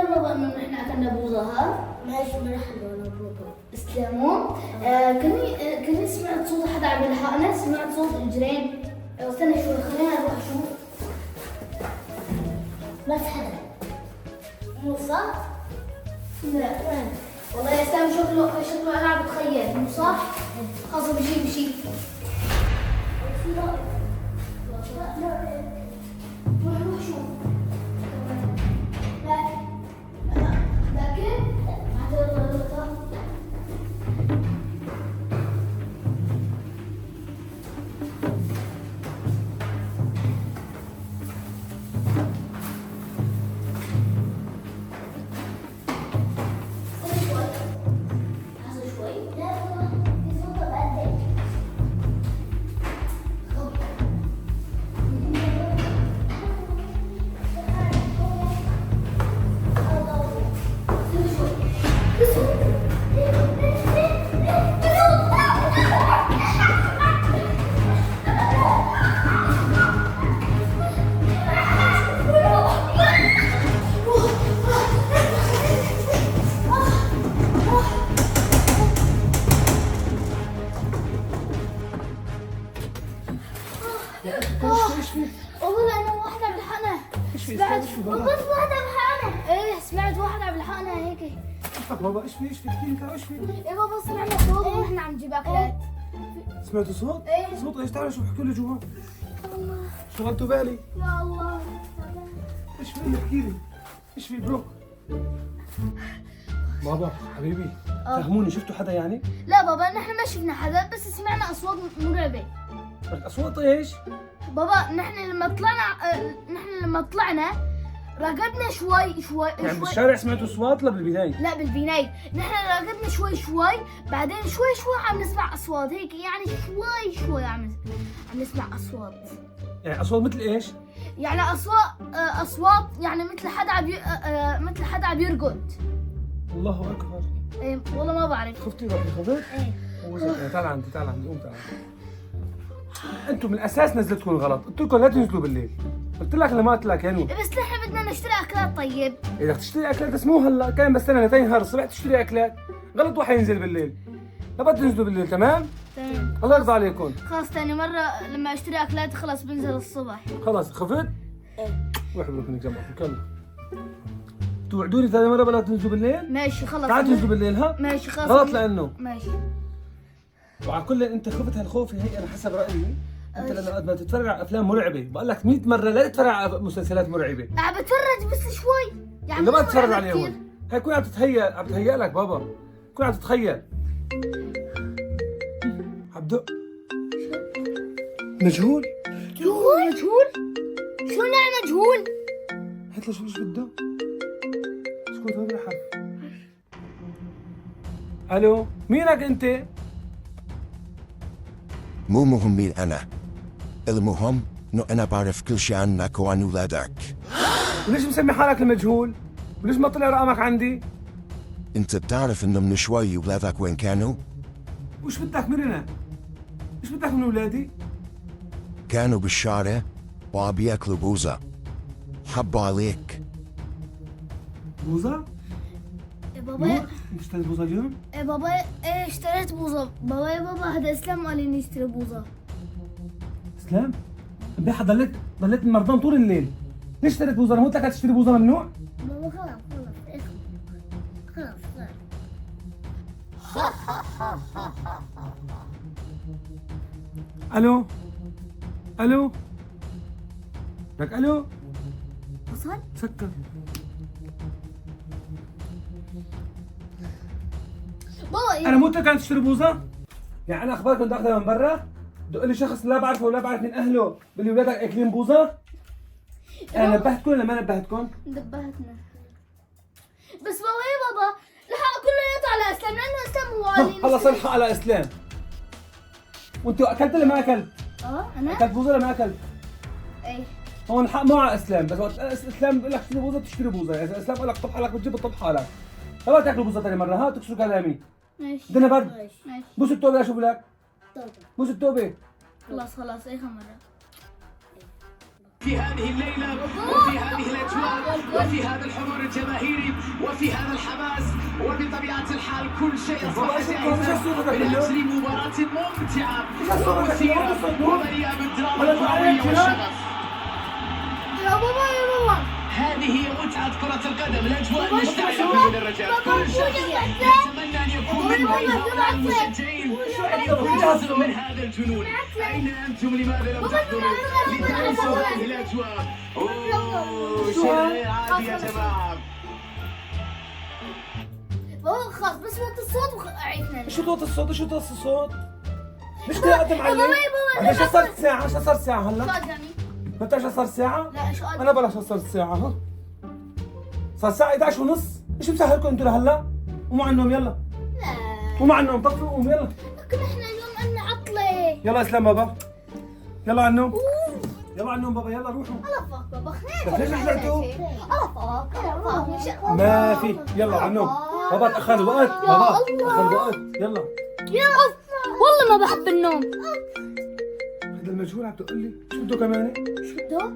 بابا انه نحن اكلنا بوظه ها؟ ماشي مرحبا انا بابا. اسلموا. كني سمعت صوت حدا عم يلحقنا، سمعت صوت اجرين. استنى شوي خلينا نروح اشوف. ما في حدا. مو صح؟ لا والله يا اسلام شكله انا عم بتخيل، مو صح؟ خلص بجيب. روح شوف. لكن ما تغلط. والله انا واحدة عم يلحقنا. سمعت بس واحدة عم يلحقنا. ايه سمعت واحدة عم يلحقنا هيك. بابا ايش في احكي انت ايش في؟ ايه بابا سمعنا صوت ونحن عم نجيب اكلات. سمعتوا صوت؟ ايه. صوت ايش؟ تعالوا شوف احكوا لي جوا. شغلتوا بالي. يا الله. ايش في؟ احكي لي. ايش في بروك؟ بابا حبيبي فهموني، شفتوا حدا يعني؟ لا بابا نحن ما شفنا حدا، بس سمعنا اصوات مرعبة. اصوات ايش؟ بابا نحن لما طلعنا رقدنا شوي يعني بالشارع سمعتوا اصوات ولا بالبداية؟ لا بالبناية. نحن رقدنا شوي بعدين شوي عم نسمع اصوات هيك، يعني شوي عم نسمع اصوات. يعني اصوات مثل ايش؟ يعني اصوات يعني مثل حدا عم يرقد. الله اكبر. إيه والله ما بعرف. خفتي روحي خفت؟ ايه. تعال عندي قوم تعال. انتم من الاساس نزلتكم الغلط، قلت لكم لا تنزلوا بالليل. قلت لك ولا ما قلت لك يعني؟ بس نحن بدنا نشتري اكلات طيب. اذا تشتري اكلات بس مو هلا، كان بستنى لتنهار الصبح تشتري اكلات. غلط واحد ينزل بالليل. لا تنزلوا بالليل، تمام؟ تمام. الله يرضى عليكم. خلاص ثاني مرة لما اشتري اكلات خلاص بنزل الصبح. خلاص خفت؟ ايه. روحوا بروحوا جنبكم كمل. توعدوني ثاني مرة بلا تنزلوا بالليل؟ ماشي خلاص. تعال تنزلوا بالليل ها؟ ماشي خلاص. غلط لانه ماشي. وعلى كل انت خفت هالخوف هي انا حسب رايي. انت لما قد ما تتفرج على افلام مرعبه بقول لك 100 مره لا تتفرج على مسلسلات مرعبه. عم بتفرج بس شوي يعني. ولا ما مو تتفرج مرعبة عليهم. كتير. هي كون عم تتهيأ لك بابا. كون عم تتخيل. عم دق مجهول. مجهول؟ شو يعني مجهول؟ هات له شو ايش بده؟ اسكت ما بيحب. الو مينك انت؟ مو مهم مين أنا. المهم إنه أنا بعرف كل شيء عنك وعن ولادك. وليش مسمي حالك المجهول؟ وليش ما طلع رقمك عندي؟ أنت بتعرف إنه من شوي ولادك وين كانوا؟ وش بدك مننا؟ ايش بدك من اولادي؟ كانوا بالشارع وعم بياكلوا بوزة. حبوا عليك. بوظة؟ يا بابا اشتريت بوظة اليوم؟ يا بابا ايه اشتريت بوظة. بابا يا بابا هذا اسلام قال لي اني اشتري بوظة. اسلام؟ امبارح ضليت مرضان طول الليل. ليش اشتريت بوظة؟ انا قلت لك تشتري بوظة ممنوع؟ بابا خلاص الو الو لك الو وصل؟ سكر. بابا انا مو قلت لك تشتري بوظة؟ يعني انا اخباركم بدي اخذها من برا؟ دق لي شخص لا بعرفه ولا بعرف من اهله بلي ولادك اكلين بوظة؟ انا نبهتكم ولا ما نبهتكم؟ نبهتنا. بس بابا يا بابا الحق كله يقطع على اسلام لانه اسلام هو قال لي هلا صار الحق على اسلام. وانت اكلت ولا ما اكلت؟ انا؟ اكلت بوظة ولا ما اكلت؟ ايه. هون الحق مو على اسلام، بس وقت اسلام بقول لك اشتري بوظة بتشتري بوظة، اذا اسلام قال لك طب حالك بتجيب طب حالك. لا تاكلوا بوظة ثاني مرة ها تكسروا كلامي. ماشي. بدنا برد. ماشي. بوس التوبة اشوف لك. توبة. بوس التوبة. خلاص ايه مرة. في هذه الليلة وفي هذه الأجواء وفي هذا الحضور الجماهيري وفي هذا الحماس وبطبيعة الحال كل شيء أصبح جاهزا من أجل مباراة ممتعة ومثيرة ومليئة بالدراما الكروية والشغف. يا بابا يا بابا هذه هي متعة كرة القدم، الأجواء المشتعلة في المدرجات، كل شخص يتمنى أن يكون من بين هؤلاء المشجعين الذين جزء من هذا الجنون. أين أنتم؟ لماذا لم تحضروا لتعيشوا هذه الأجواء؟ أوه شيء عادي يا جماعة. بابا خلاص بس وقت الصوت وعيدنا. شو صوت الصوت؟ شو صوت الصوت؟ مش بدي اقدم عليه. بابا، قديش صارت ساعة؟ شو صار ساعة هلا؟ شو يعني؟ متى ايش صار ساعة؟ لا شو انا بلاش صار الساعة ها. صار الساعة 11 ونص، ايش مسهلكم انتوا لهلا؟ قوموا على النوم يلا. لا قوموا على النوم، طفوا قوموا يلا. لكن احنا اليوم عندنا عطلة. يلا اسلام بابا. يلا على النوم. يلا على النوم بابا يلا روحوا. الله فاك بابا بس ليش رجعتوا؟ الله فاك ما في، يلا على النوم. بابا تأخر الوقت، بابا تأخر الوقت، يلا. والله ما بحب النوم. هذا المجهول عم تقول لي، شو بده كمان؟ شو بده؟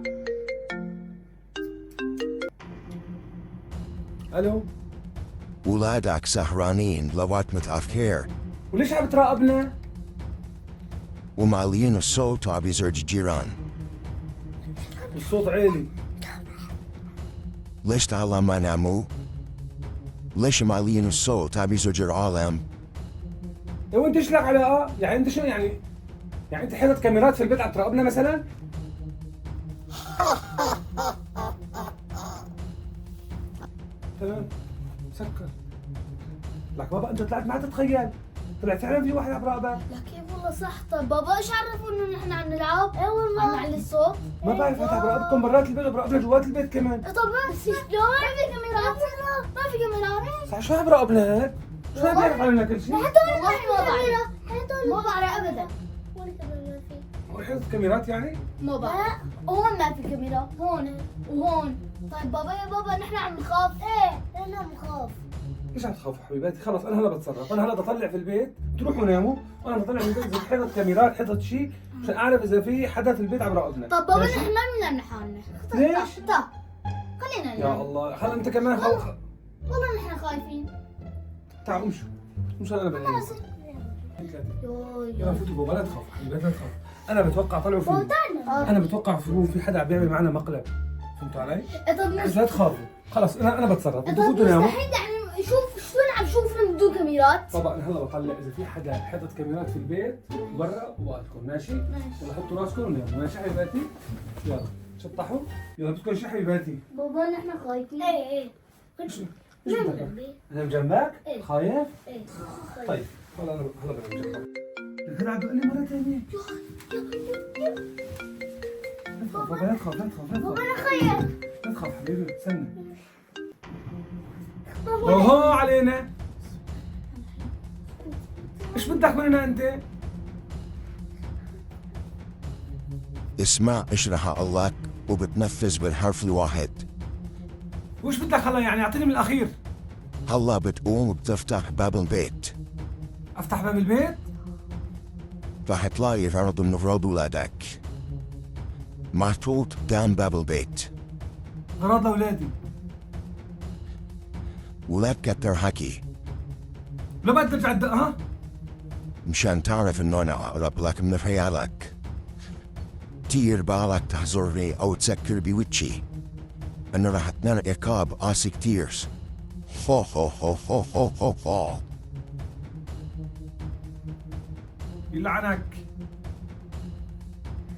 الو، ولادك سهرانين لوقت متأخر وليش عم تراقبنا؟ ومالين الصوت بيزعج الجيران. الصوت عالي. ليش تعالى ما ناموا؟ ليش مالين الصوت بيزعج العالم؟ وانت ايش لك علاقة؟ يعني انت شو يعني؟ يعني انت حاطط كاميرات في البيت عم تراقبنا مثلا؟ تمام سكر. لك بابا انت طلعت ما تتخيل، طلع فعلا في واحد عم يراقبك. لا كيف والله صح. طيب بابا ايش عرفوا انه نحن عم نلعب؟ اي والله عم نعلي الصوت. ما بعرف هذا عم يراقبكم برات البيت وبراقبنا جوات البيت كمان. طب بس شلون؟ ما في كاميرات. ما في كاميرات. صح شو عم يراقبنا هيك؟ شو عم بيعرف علينا كل شيء؟ والله ما بعرف. ما بعرف ابدا. هو حاطط كاميرات يعني؟ ما بعرف. هون ما في كاميرا، هون وهون. طيب بابا يا بابا نحن عم نخاف. ايه انا بخاف. ليش عم تخافوا حبيباتي؟ خلص انا هلا بتصرف، انا هلا بطلع في البيت، تروحوا ناموا، وانا بطلع من البيت اذا حاطط كاميرات حاطط شيء عشان اعرف اذا في حدا في البيت عم يراقبنا. طب بابا ماشي؟ نحن ما بنلام حالنا. ليش؟ طب خلينا يا ننام. الله، هلا انت كمان والله نحن خايفين. تعال امشوا، امشوا انا بنام. يلا فوتوا بابا لا تخاف حبيباتي لا تخاف. انا بتوقع طلعوا في انا بتوقع في حدا عم بيعمل معنا مقلب. فهمتوا علي؟ طب بس لا تخافوا، خلص انا بتصرف، انتوا فوتوا ناموا. مستحيل يعني شوف شلون عم شوفنا بدون كاميرات. بابا انا هلا بطلع اذا في حدا حاطط كاميرات في البيت برا وقتكم ماشي؟ يلا حطوا راسكم وناموا ماشي حبيباتي؟ يلا شطحوا، يلا بدكم شو حبيباتي؟ بابا نحن خايفين. ايه ايش بدك؟ انام جنبك؟ إيه. خايف؟ ايه. طيب هلا بنام جنبك. كده عم بقول لي مرة ثانية. لا تخاف بابا لا تخاف لا تخاف لا بابا تخاف انا خايف. لا تخاف حبيبي استنى. اوه علينا. ايش بدك مننا انت؟ اسمع اشرح لك وبتنفذ بالحرف الواحد. وش بدك هلا يعني اعطيني من الاخير. هلا بتقوم وبتفتح باب البيت، افتح باب البيت؟ رح تلاقي عرض من اغراض ولادك محطوط قدام باب البيت. اغراض لاولادي. ولا تكتر حكي لو بدك ترجع تدقها؟ مشان تعرف انه انا اقرب لك من خيالك. دير بالك تحذرني او تسكر بوجهي انه رح تنال عقاب قاسي كتير. هو هو هو هو هو هو هو. يلعنك.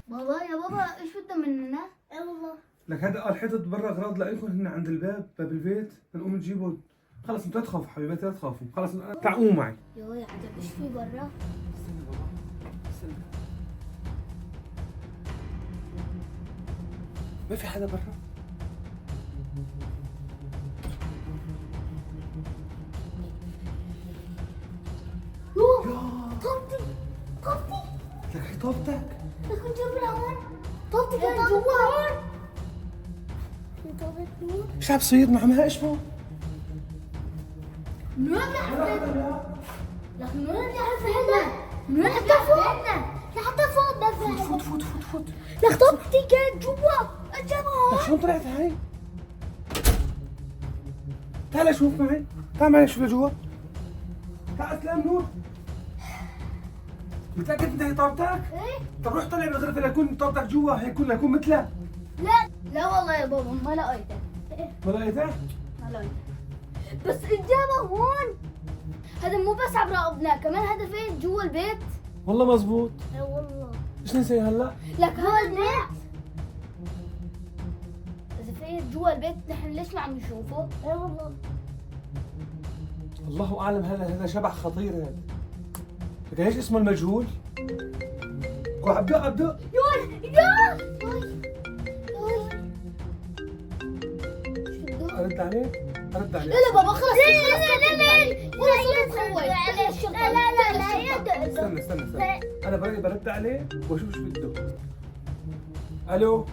بابا يا بابا ايش بده مننا؟ ايه والله. لك هذا قال حتت برا اغراض لاقيكم هن عند الباب باب البيت نقوم نجيبهم. خلص انتوا لا تخافوا حبيباتي لا تخافوا، خلص تعالوا قوموا معي. يا عجب ايش في برا؟ استنى بابا استنى. ما في حدا برا؟ طبتي طبتي. لك هي طوبتك. لكن جنب هون. طبتي كانت جوا هون. طبت نور. ايش عم بصير مع عمها ايش بو؟ من وين لحظة؟ لكن من وين لحظة هنا؟ من وين لحظة فوق؟ لحظة فوق دفع. فوت فوت فوت فوت. لك طبتي كانت جوا الجبهة. لك شلون طلعت هاي؟ تعال شوف معي، تعال معي شوف لجوا. تعال اسلام نور. متأكد انت هي طابتك؟ ايه؟ طب روح طلع بالغرفة ليكون طابتك جوا، هيكون مثله. لا والله يا بابا ما لقيته. ما لقيته؟ ما لقيته. بس الجبهة هون. هذا مو بس عم راقبنا، كمان هذا فين جوا البيت. والله مزبوط. اي والله. ايش نسوي هلا؟ لك هذا البيت. إذا فين جوا البيت نحن ليش ما عم نشوفه؟ اي والله. الله اعلم، هذا شبح خطير هذا. لكن ايش اسمه المجهول؟ عبدو يا ارد عليه. لا لا بابا خلص. لا استنى انا برد عليه واشوف ايش بده. الو،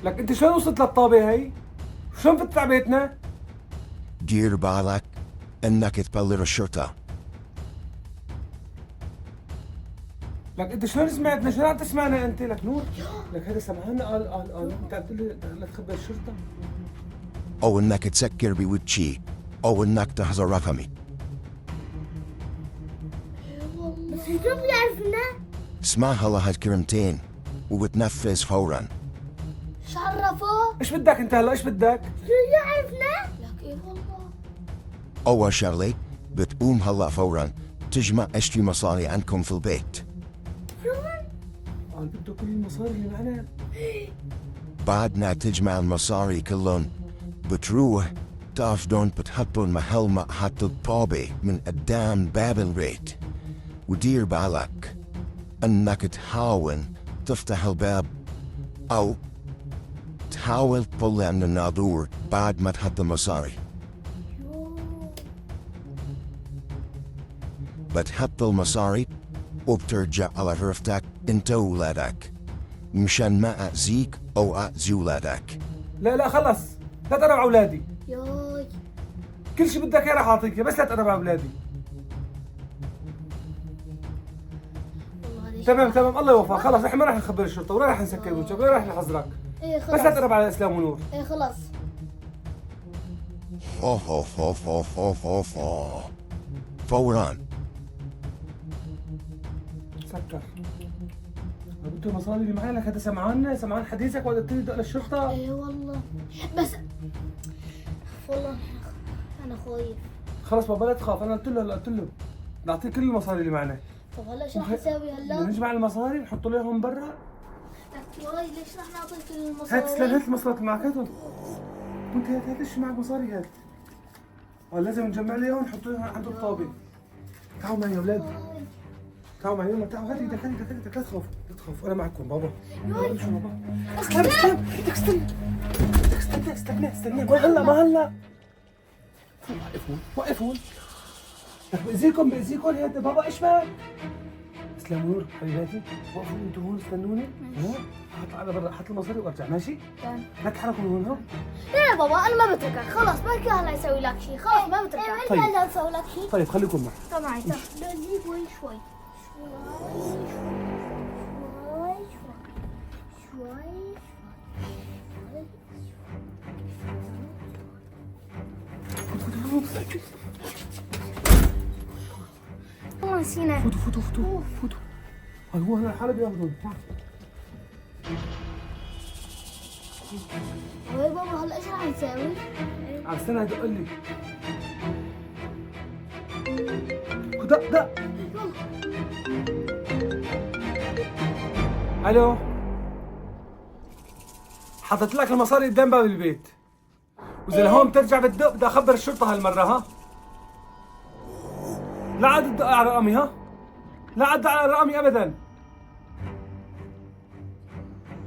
لك انت شلون وصلت للطابه هي؟ شلون فتت على بيتنا؟ دير بالك انك تبلغ الشرطة. لك انت شلون سمعتنا؟ شلون عم تسمعنا انت؟ لك نور، لك هذا سمعنا قال انت عم تقول لي لا تخبر الشرطه. او انك تسكر بوجهي او انك تحذر رقمي. بس انتم بيعرفنا. اسمعها لهالكلمتين وبتنفذ فورا. شو عرفوه؟ ايش بدك انت هلا؟ ايش بدك؟ شو يعرفنا؟ لك ايه والله. اول شغلة بتقوم هلا فورا تجمع اشتري مصاري عندكم في البيت. قال بده كل المصاري اللي معنا. بعد ما تجمع المصاري كلهم بتروح تاخذون بتحطون محل ما حط الطابة من قدام باب البيت، ودير بالك انك تحاول تفتح الباب او تحاول تطلع من الناظور بعد ما تحط المصاري. بتحط المصاري وبترجع على غرفتك انت وولادك مشان ما اذيك او اذي ولادك. لا خلص، لا تقرب على اولادي. ياي كل شيء بدك اياه راح اعطيك، بس لا تقرب على اولادي. والله ليش. تمام الله يوفقك. خلص احنا ما راح نخبر الشرطه ولا راح نسكر وجهك ولا راح نحذرك، ايه بس لا خلاص. تقرب على اسلام ونور. ايه خلاص. فورا. سكر. بده المصاري اللي معي. لك هذا سمعان حديثك ولا تريد للشرطه؟ ايه والله. بس والله انا خايف. خلص بابا لا تخاف، انا قلت له نعطيه كل المصاري اللي معنا. طب هلا شو رح نسوي بدنا هلا؟ نجمع المصاري نحط لهم برا. لك واي ليش رح نعطيك هات اسلام، المصاري؟ هات المصاري اللي معك، هاتهم. وانت هات ايش معك مصاري هات. لازم نجمع لي اياهم نحط لهم عند الطابه. تعالوا معي يا اولاد، تعالوا معي يلا تعالوا. هات ايدك لا تخاف انا معكم بابا. امشوا بابا. استنى ما هلا وقفون. لك بأذيكم هذا بابا. ايش بك؟ اسلام نور حبيباتي، وقفوا انتوا هون استنوني. حط على برا، حط المصاري وارجع ماشي؟ تمام. لا تحركوا من هون. لا بابا انا ما بتركك خلاص، بركي هلا يسوي لك شيء، خلاص ما بتركك. طيب. هلا نسوي لك شيء. طيب خليكم معي. طب معي طب لي شوي. والله نسينا. فوتوا. هو هلا الحالة بياخذون. وي بابا هلا ايش رح نسوي؟ على السنة هدق لي. دق. الو، حطيت لك المصاري قدام باب البيت، واذا لهون بترجع بتدق بدي اخبر الشرطة هالمرة. ها لا عاد تدق على رقمي. لا عاد على رقمي ابدا.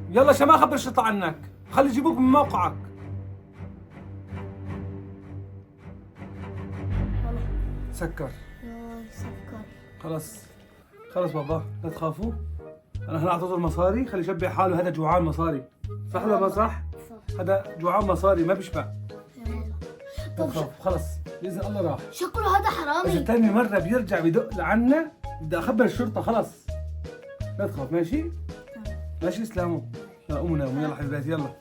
يلا عشان ما اخبر الشرطة عنك، خلي يجيبوك من موقعك. سكر. ياي سكر. خلص بابا لا تخافوا. انا هلا اعطيته المصاري، خلي يشبع حاله. هذا جوعان مصاري، صح ولا ما صح؟ هذا جوعان مصاري ما بيشبع. لا تخاف خلص باذن الله راح. شكله هذا اذا حرامي. ثاني مرة بيرجع بدق لعنا بدي اخبر الشرطة. خلص لا تخاف ماشي؟ ماشي اسلاموا. يلا قوموا ناموا، يلا حبيباتي يلا.